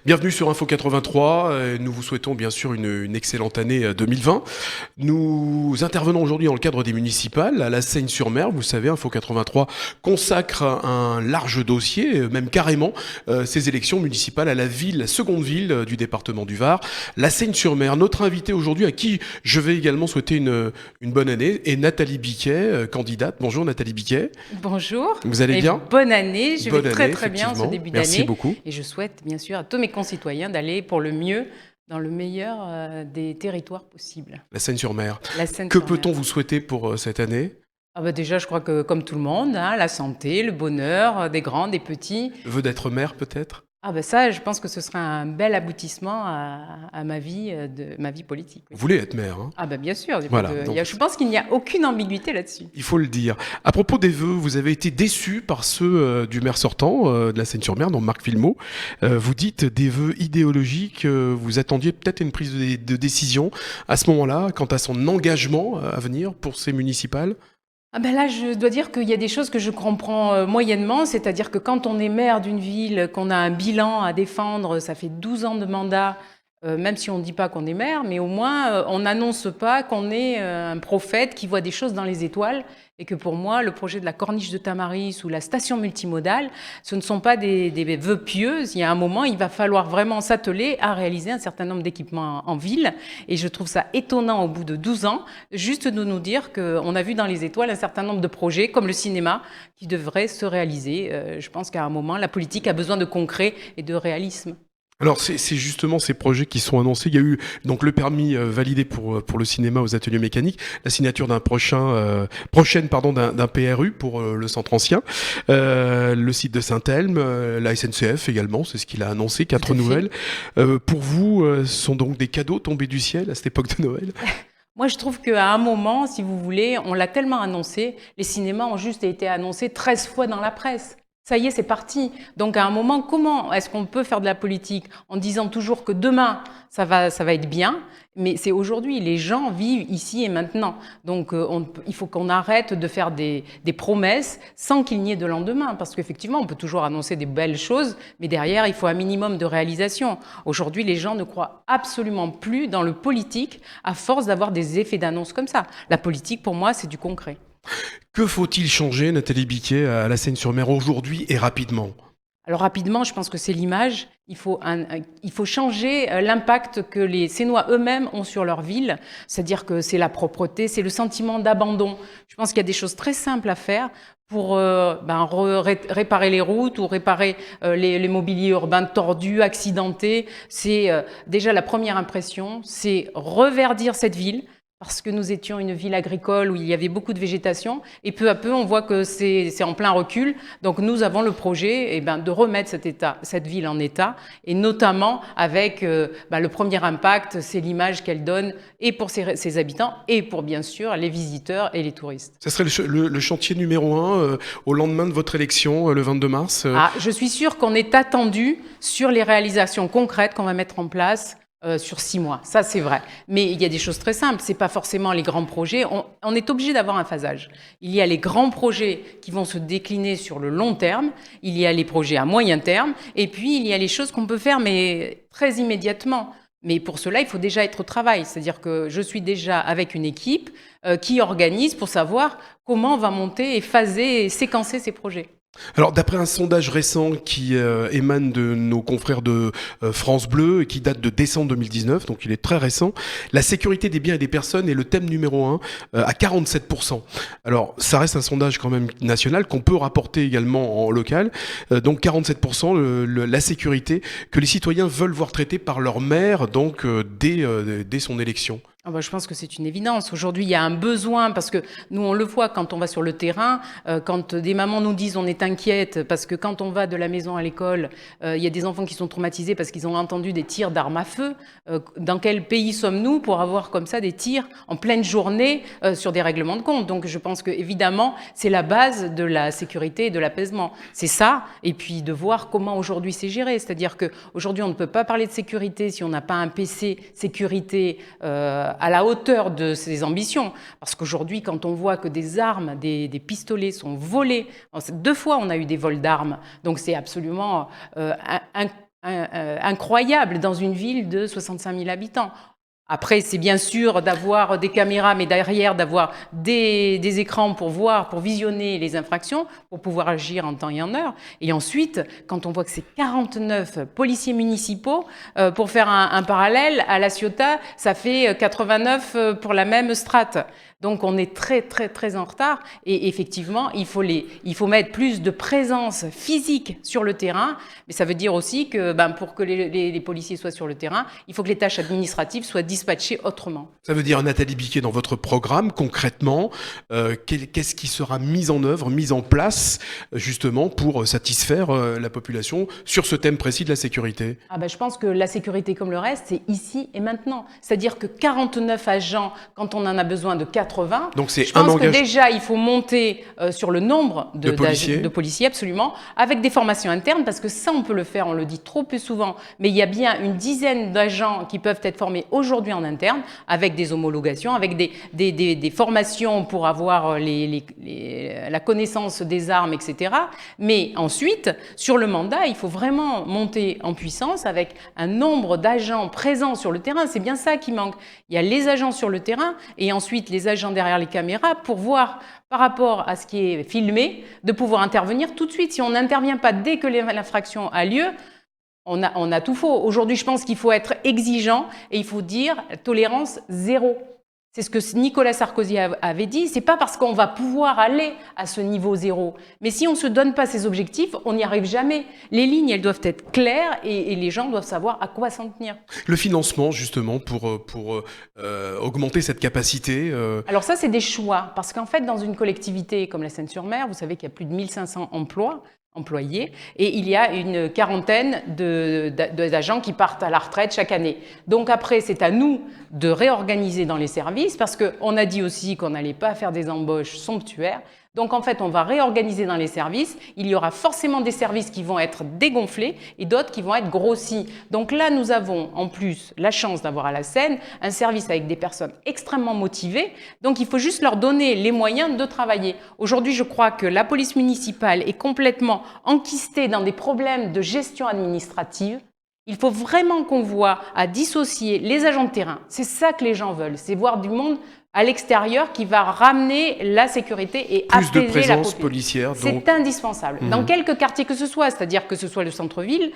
Bienvenue sur Info 83. Nous vous souhaitons bien sûr une excellente année 2020. Nous intervenons aujourd'hui dans le cadre des municipales à la Seigne-sur-Mer. Vous savez, Info 83 consacre un large dossier, même carrément, ces élections municipales à la ville, la seconde ville du département du Var, la Seigne-sur-Mer. Notre invité aujourd'hui, à qui je vais également souhaiter une bonne année, est Nathalie Biquet, candidate. Bonjour Nathalie Biquet. Bonjour. Vous allez bien? Bonne année. Je Bonne vais année, très bien en ce début d'année. Merci beaucoup. Et je souhaite bien sûr à tous mes concitoyens d'aller pour le mieux dans le meilleur des territoires possibles. La Seigne-sur-Mer. La Que Seine-sur-Mer. peut-on vous souhaiter pour cette année? Déjà, je crois que comme tout le monde, la santé, le bonheur, des grands, des petits. Veut d'être maire peut-être? Ça, je pense que ce sera un bel aboutissement à ma vie, ma vie politique. Oui. Vous voulez être maire, hein? Bien sûr. Voilà, Je pense qu'il n'y a aucune ambiguïté là-dessus. Il faut le dire. À propos des vœux, vous avez été déçu par ceux du maire sortant de la Seine-sur-Mer, donc Marc Villemot. Vous dites des vœux idéologiques. Vous attendiez peut-être une prise de décision à ce moment-là, quant à son engagement à venir pour ces municipales? Là, je dois dire qu'il y a des choses que je comprends moyennement, c'est-à-dire que quand on est maire d'une ville, qu'on a un bilan à défendre, ça fait 12 ans de mandat, même si on ne dit pas qu'on est maire, mais au moins on n'annonce pas qu'on est un prophète qui voit des choses dans les étoiles, et que pour moi, le projet de la corniche de Tamaris ou la station multimodale, ce ne sont pas des vœux pieux. Il y a un moment, il va falloir vraiment s'atteler à réaliser un certain nombre d'équipements en ville, et je trouve ça étonnant au bout de 12 ans, juste de nous dire qu'on a vu dans les étoiles un certain nombre de projets, comme le cinéma, qui devraient se réaliser. Je pense qu'à un moment, la politique a besoin de concret et de réalisme. Alors c'est justement ces projets qui sont annoncés. Il y a eu donc le permis validé pour le cinéma aux ateliers mécaniques, la signature d'un prochaine d'un PRU pour le centre ancien, le site de Saint-Elme, la SNCF également, c'est ce qu'il a annoncé, 4 nouvelles. Pour vous, ce sont donc des cadeaux tombés du ciel à cette époque de Noël? Moi, je trouve qu'à un moment, si vous voulez, on l'a tellement annoncé, les cinémas ont juste été annoncés 13 fois dans la presse. Ça y est, c'est parti. Donc à un moment, comment est-ce qu'on peut faire de la politique en disant toujours que demain, ça va être bien, mais c'est aujourd'hui, les gens vivent ici et maintenant. Donc il faut qu'on arrête de faire des promesses sans qu'il n'y ait de lendemain, parce qu'effectivement, on peut toujours annoncer des belles choses, mais derrière, il faut un minimum de réalisation. Aujourd'hui, les gens ne croient absolument plus dans le politique à force d'avoir des effets d'annonce comme ça. La politique, pour moi, c'est du concret. Que faut-il changer, Nathalie Biquet, à la Seine-sur-Mer aujourd'hui et rapidement? Alors rapidement, je pense que c'est l'image. Il faut changer l'impact que les Sénois eux-mêmes ont sur leur ville. C'est-à-dire que c'est la propreté, c'est le sentiment d'abandon. Je pense qu'il y a des choses très simples à faire pour réparer les routes ou réparer les mobiliers urbains tordus, accidentés. C'est déjà la première impression, c'est reverdir cette ville. Parce que nous étions une ville agricole où il y avait beaucoup de végétation, et peu à peu, on voit que c'est en plein recul. Donc nous avons le projet de remettre cette ville en état, et notamment avec le premier impact, c'est l'image qu'elle donne, et pour ses habitants, et pour bien sûr les visiteurs et les touristes. Ça serait le chantier numéro 1 au lendemain de votre élection, le 22 mars Je suis sûre qu'on est attendu sur les réalisations concrètes qu'on va mettre en place sur 6 mois, ça c'est vrai. Mais il y a des choses très simples, c'est pas forcément les grands projets, on est obligé d'avoir un phasage. Il y a les grands projets qui vont se décliner sur le long terme, il y a les projets à moyen terme, et puis il y a les choses qu'on peut faire mais très immédiatement. Mais pour cela, il faut déjà être au travail, c'est-à-dire que je suis déjà avec une équipe qui organise pour savoir comment on va monter et phaser et séquencer ces projets. Alors, d'après un sondage récent qui émane de nos confrères de France Bleu et qui date de décembre 2019, donc il est très récent, la sécurité des biens et des personnes est le thème numéro 1 à 47%. Alors, ça reste un sondage quand même national qu'on peut rapporter également en local. Donc 47%, la sécurité que les citoyens veulent voir traitée par leur maire donc dès son élection. Je pense que c'est une évidence. Aujourd'hui, il y a un besoin, parce que nous, on le voit quand on va sur le terrain, quand des mamans nous disent on est inquiète, parce que quand on va de la maison à l'école, il y a des enfants qui sont traumatisés parce qu'ils ont entendu des tirs d'armes à feu. Dans quel pays sommes-nous pour avoir comme ça des tirs en pleine journée sur des règlements de compte? Donc je pense que évidemment, c'est la base de la sécurité et de l'apaisement. C'est ça, et puis de voir comment aujourd'hui c'est géré. C'est-à-dire qu'aujourd'hui, on ne peut pas parler de sécurité si on n'a pas un PC sécurité à la hauteur de ses ambitions. Parce qu'aujourd'hui, quand on voit que des armes, des pistolets sont volés, 2 fois on a eu des vols d'armes, donc c'est absolument incroyable dans une ville de 65 000 habitants. Après, c'est bien sûr d'avoir des caméras, mais derrière, d'avoir des écrans pour voir, pour visionner les infractions, pour pouvoir agir en temps et en heure. Et ensuite, quand on voit que c'est 49 policiers municipaux, pour faire un parallèle, à La Ciotat, ça fait 89 pour la même strate. Donc, on est très, très, très en retard. Et effectivement, il faut mettre plus de présence physique sur le terrain. Mais ça veut dire aussi que, pour que les policiers soient sur le terrain, il faut que les tâches administratives soient dispatchées autrement. Ça veut dire, Nathalie Biquet, dans votre programme, concrètement, qu'est-ce qui sera mis en œuvre, mis en place, justement, pour satisfaire la population sur ce thème précis de la sécurité? Je pense que la sécurité, comme le reste, c'est ici et maintenant. C'est-à-dire que 49 agents, quand on en a besoin de 80, donc c'est je pense que déjà, il faut monter sur le nombre de policiers, absolument, avec des formations internes, parce que ça, on peut le faire, on le dit trop peu souvent, mais il y a bien une dizaine d'agents qui peuvent être formés aujourd'hui en interne, avec des homologations, avec des formations pour avoir la connaissance des armes, etc. Mais ensuite, sur le mandat, il faut vraiment monter en puissance avec un nombre d'agents présents sur le terrain. C'est bien ça qui manque. Il y a les agents sur le terrain et ensuite les agents derrière les caméras pour voir par rapport à ce qui est filmé, de pouvoir intervenir tout de suite. Si on n'intervient pas dès que l'infraction a lieu, on a tout faux. Aujourd'hui, je pense qu'il faut être exigeant et il faut dire tolérance zéro. C'est ce que Nicolas Sarkozy avait dit. C'est pas parce qu'on va pouvoir aller à ce niveau zéro. Mais si on ne se donne pas ces objectifs, on n'y arrive jamais. Les lignes, elles doivent être claires et les gens doivent savoir à quoi s'en tenir. Le financement, justement, pour augmenter cette capacité Alors ça, c'est des choix. Parce qu'en fait, dans une collectivité comme la Seine-sur-Mer, vous savez qu'il y a plus de 1500 employés, et il y a une quarantaine d'agents qui partent à la retraite chaque année. Donc après, c'est à nous de réorganiser dans les services, parce qu'on a dit aussi qu'on n'allait pas faire des embauches somptuaires. Donc en fait, on va réorganiser dans les services. Il y aura forcément des services qui vont être dégonflés et d'autres qui vont être grossis. Donc là, nous avons en plus la chance d'avoir à la Seine un service avec des personnes extrêmement motivées. Donc il faut juste leur donner les moyens de travailler. Aujourd'hui, je crois que la police municipale est complètement enquistée dans des problèmes de gestion administrative. Il faut vraiment qu'on voit à dissocier les agents de terrain. C'est ça que les gens veulent, c'est voir du monde à l'extérieur qui va ramener la sécurité et plus apaiser de présence la population. Policière. C'est indispensable. Dans quelques quartiers que ce soit, c'est-à-dire que ce soit le centre-ville,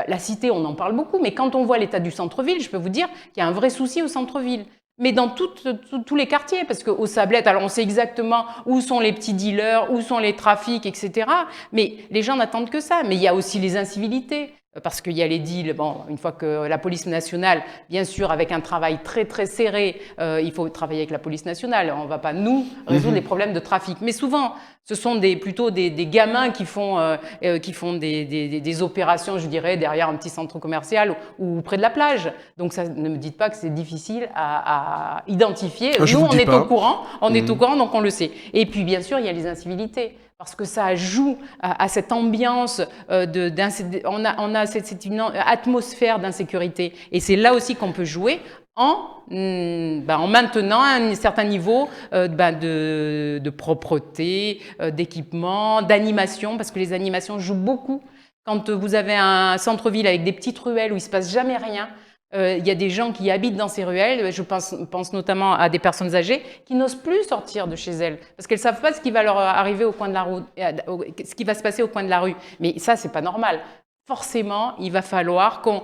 la cité, on en parle beaucoup, mais quand on voit l'état du centre-ville, je peux vous dire qu'il y a un vrai souci au centre-ville. Mais dans tous les quartiers, parce qu'aux Sablettes, alors on sait exactement où sont les petits dealers, où sont les trafics, etc. Mais les gens n'attendent que ça. Mais il y a aussi les incivilités. Parce qu'il y a les deals, une fois que la police nationale, bien sûr, avec un travail très très serré, il faut travailler avec la police nationale. On ne va pas, nous, résoudre les problèmes de trafic. Mais souvent, ce sont plutôt des gamins qui font des opérations, je dirais, derrière un petit centre commercial ou près de la plage. Donc, ça, ne me dites pas que c'est difficile à identifier. Nous, on est au courant, donc on le sait. Et puis, bien sûr, il y a les incivilités. Parce que ça joue à cette ambiance, on a une atmosphère d'insécurité. Et c'est là aussi qu'on peut jouer en maintenant un certain niveau de propreté, d'équipement, d'animation, parce que les animations jouent beaucoup. Quand vous avez un centre-ville avec des petites ruelles où il ne se passe jamais rien, il y a des gens qui habitent dans ces ruelles, je pense notamment à des personnes âgées qui n'osent plus sortir de chez elles parce qu'elles ne savent pas ce qui va leur arriver au coin de la rue, ce qui va se passer au coin de la rue. Mais ça, c'est pas normal. Forcément, il va falloir qu'on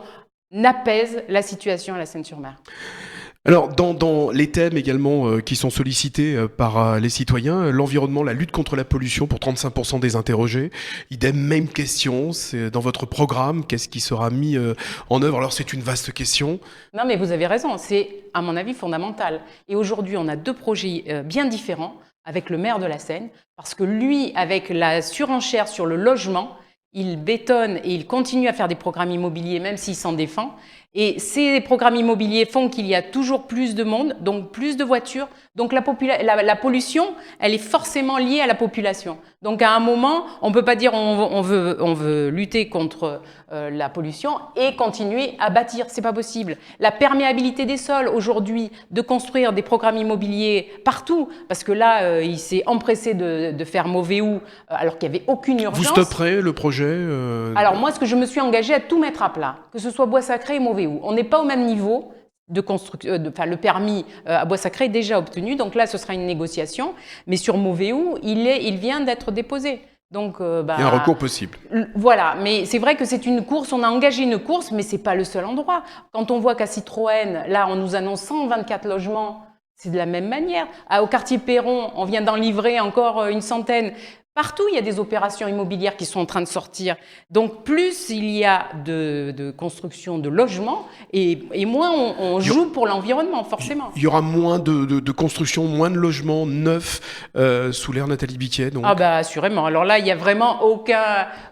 apaise la situation à la Seine-sur-Mer. Alors, dans les thèmes également qui sont sollicités par les citoyens, l'environnement, la lutte contre la pollution pour 35% des interrogés, idem, même question, c'est dans votre programme, qu'est-ce qui sera mis en œuvre? Alors, c'est une vaste question. Non, mais vous avez raison, c'est, à mon avis, fondamental. Et aujourd'hui, on a deux projets bien différents avec le maire de la Seine, parce que lui, avec la surenchère sur le logement, il bétonne et il continue à faire des programmes immobiliers, même s'il s'en défend. Et ces programmes immobiliers font qu'il y a toujours plus de monde, donc plus de voitures. Donc la pollution, elle est forcément liée à la population. Donc à un moment, on ne peut pas dire on veut lutter contre la pollution et continuer à bâtir. C'est pas possible. La perméabilité des sols aujourd'hui, de construire des programmes immobiliers partout, parce que là, il s'est empressé de faire Moveu alors qu'il n'y avait aucune urgence. Vous stopperez le projet Alors moi, ce que je me suis engagée à tout mettre à plat, que ce soit Bois-Sacré et Moveu. On n'est pas au même niveau de construction, le permis à Bois-Sacré est déjà obtenu, donc là, ce sera une négociation. Mais sur Moveu, il vient d'être déposé. Donc, il y a un recours possible. Voilà, mais c'est vrai que c'est une course, on a engagé une course, mais ce n'est pas le seul endroit. Quand on voit qu'à Citroën, là, on nous annonce 124 logements, c'est de la même manière. Au quartier Perron, on vient d'en livrer encore une centaine. Partout, il y a des opérations immobilières qui sont en train de sortir. Donc, plus il y a de construction de logements, et moins on joue pour l'environnement, forcément. Il y aura moins de construction, moins de logements neufs sous l'ère Nathalie Biquet. Donc. Ah bah assurément. Alors là, il n'y a vraiment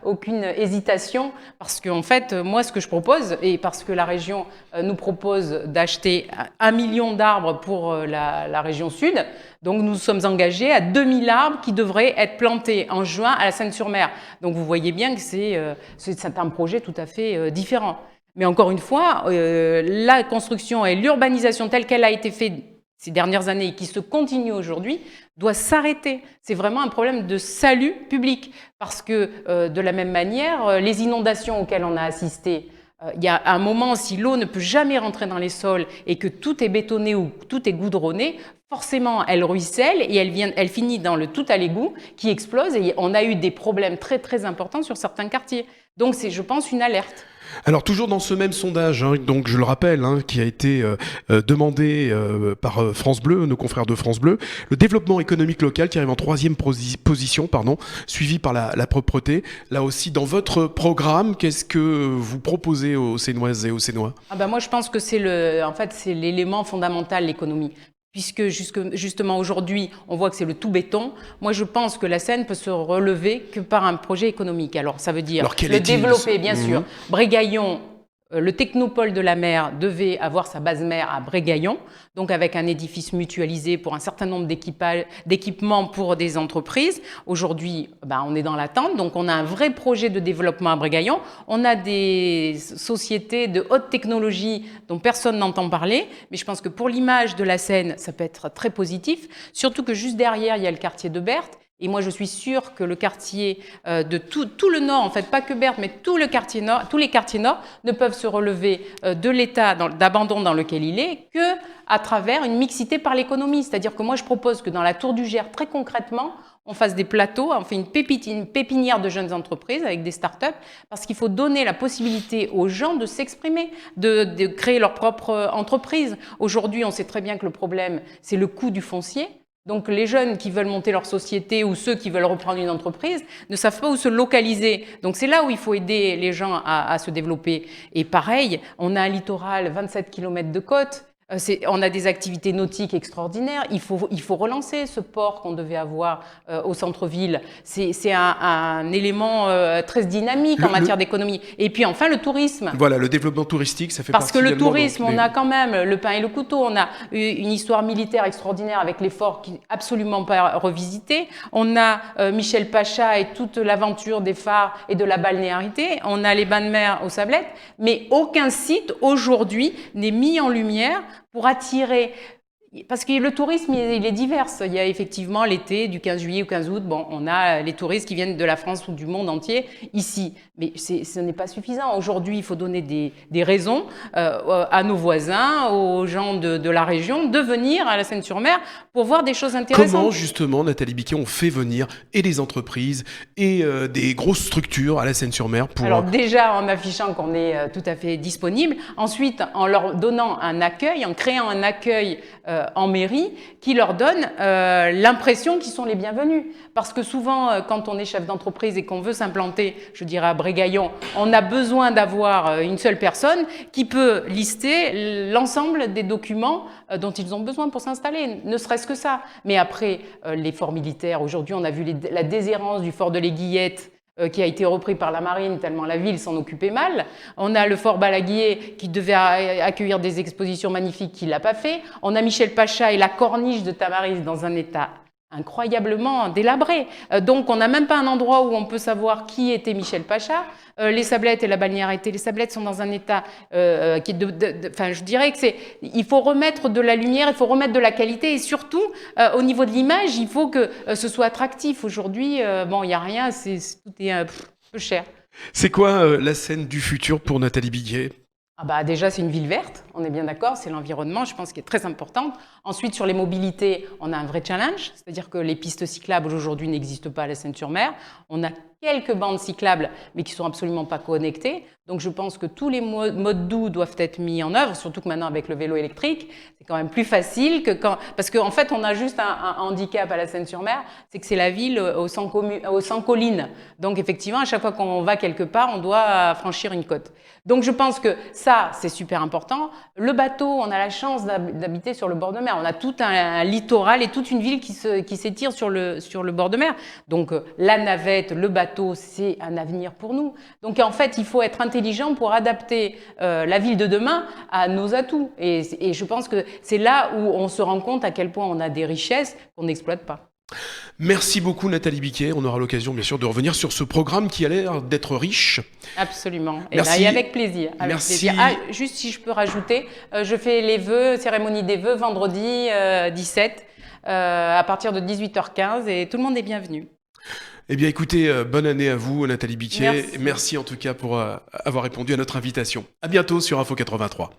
aucune hésitation, parce qu'en fait, moi, ce que je propose, et parce que la région nous propose d'acheter 1 million d'arbres pour la région sud, donc nous sommes engagés à 2000 arbres qui devraient être plantés en juin à la Seyne-sur-Mer. Donc vous voyez bien que c'est un projet tout à fait différent. Mais encore une fois, la construction et l'urbanisation telle qu'elle a été faite ces dernières années et qui se continue aujourd'hui doit s'arrêter. C'est vraiment un problème de salut public. Parce que de la même manière, les inondations auxquelles on a assisté, il y a un moment, si l'eau ne peut jamais rentrer dans les sols et que tout est bétonné ou tout est goudronné, forcément, elle ruisselle et elle finit dans le tout à l'égout qui explose. Et on a eu des problèmes très, très importants sur certains quartiers. Donc, c'est, je pense, une alerte. Alors toujours dans ce même sondage, donc je le rappelle, qui a été demandé par France Bleu, nos confrères de France Bleu, le développement économique local qui arrive en 3e position, suivi par la propreté. Là aussi, dans votre programme, qu'est-ce que vous proposez aux Sénoises et aux Sénois ? Moi, je pense que c'est l'élément fondamental, l'économie. Puisque justement aujourd'hui, on voit que c'est le tout béton. Moi, je pense que la Seine peut se relever que par un projet économique. Alors, ça veut dire le développer, bien sûr. Brégaillon, le technopole de la mer devait avoir sa base mère à Brégaillon, donc avec un édifice mutualisé pour un certain nombre d'équipements pour des entreprises. Aujourd'hui, on est dans l'attente, donc on a un vrai projet de développement à Brégaillon. On a des sociétés de haute technologie dont personne n'entend parler, mais je pense que pour l'image de la Seine, ça peut être très positif, surtout que juste derrière, il y a le quartier de Berthe. Et moi, je suis sûre que le quartier de tout le Nord, en fait, pas que Berthe, mais tous les quartiers Nord ne peuvent se relever de l'état d'abandon dans lequel il est que à travers une mixité par l'économie. C'est-à-dire que moi, je propose que dans la Tour du Gers, très concrètement, on fasse des plateaux, on fait une pépinière de jeunes entreprises avec des startups, parce qu'il faut donner la possibilité aux gens de s'exprimer, de créer leur propre entreprise. Aujourd'hui, on sait très bien que le problème, c'est le coût du foncier. Donc les jeunes qui veulent monter leur société ou ceux qui veulent reprendre une entreprise ne savent pas où se localiser. Donc c'est là où il faut aider les gens à se développer. Et pareil, on a un littoral, 27 km de côte. On a des activités nautiques extraordinaires. Il faut relancer ce port qu'on devait avoir au centre-ville. C'est un élément très dynamique en matière d'économie. Et puis enfin, le tourisme. Voilà, le développement touristique, ça fait Parce partie. Parce que le tourisme, on a quand même le pain et le couteau. On a une histoire militaire extraordinaire avec les forts qui n'est absolument pas revisité. On a Michel Pacha et toute l'aventure des phares et de la balnéarité. On a les bains de mer aux Sablettes. Mais aucun site aujourd'hui n'est mis en lumière pour attirer, parce que le tourisme, il est divers. Il y a effectivement l'été, du 15 juillet au 15 août, on a les touristes qui viennent de la France ou du monde entier ici. Mais ce n'est pas suffisant. Aujourd'hui, il faut donner des raisons à nos voisins, aux gens de la région, de venir à la Seyne-sur-Mer pour voir des choses intéressantes. Comment, justement, Nathalie Biquet, on fait venir et des entreprises et des grosses structures à la Seyne-sur-Mer pour... Alors déjà, en affichant qu'on est tout à fait disponible. Ensuite, en leur donnant un accueil, en créant un accueil en mairie qui leur donne l'impression qu'ils sont les bienvenus. Parce que souvent, quand on est chef d'entreprise et qu'on veut s'implanter, je dirais à Brégaillon, on a besoin d'avoir une seule personne qui peut lister l'ensemble des documents dont ils ont besoin pour s'installer, ne serait-ce que ça. Mais après, les forts militaires, aujourd'hui on a vu la déshérence du fort de l'Aiguillette, qui a été repris par la marine tellement la ville s'en occupait mal. On a le fort Balaguier qui devait accueillir des expositions magnifiques, qui ne l'a pas fait. On a Michel Pacha et la corniche de Tamaris dans un état incroyablement délabré. Donc on n'a même pas un endroit où on peut savoir qui était Michel Pacha. Les Sablettes et la balnéarité, les Sablettes sont dans un état qui est enfin, je dirais que il faut remettre de la lumière, il faut remettre de la qualité et surtout au niveau de l'image, il faut que ce soit attractif. Aujourd'hui, bon, il n'y a rien, tout est un peu cher. C'est quoi la scène du futur pour Nathalie Biguet? Ah bah déjà, c'est une ville verte, on est bien d'accord, c'est l'environnement, je pense, qui est très importante. Ensuite, sur les mobilités, on a un vrai challenge, c'est-à-dire que les pistes cyclables aujourd'hui n'existent pas à la Seine-sur-Mer. On a quelques bandes cyclables, mais qui ne sont absolument pas connectées. Donc je pense que tous les modes doux doivent être mis en œuvre, surtout que maintenant avec le vélo électrique, c'est quand même plus facile que quand... Parce qu'en fait, on a juste un handicap à la Seine-sur-Mer, c'est que c'est la ville aux 100 collines. Donc effectivement, à chaque fois qu'on va quelque part, on doit franchir une côte. Donc je pense que ça, c'est super important. Le bateau, on a la chance d'habiter sur le bord de mer. On a tout un littoral et toute une ville qui s'étire sur le bord de mer. Donc la navette, le bateau, c'est un avenir pour nous. Donc en fait, il faut être intelligent pour adapter la ville de demain à nos atouts. Et je pense que c'est là où on se rend compte à quel point on a des richesses qu'on n'exploite pas. Merci beaucoup Nathalie Biguet. On aura l'occasion bien sûr de revenir sur ce programme qui a l'air d'être riche. Absolument. Merci. Et avec plaisir. Avec Merci. plaisir. Ah, juste si je peux rajouter, je fais les vœux, cérémonie des vœux vendredi 17 à partir de 18h15 et tout le monde est bienvenu. Eh bien écoutez, bonne année à vous Nathalie Biguet. Merci. Merci en tout cas pour avoir répondu à notre invitation. À bientôt sur Info 83.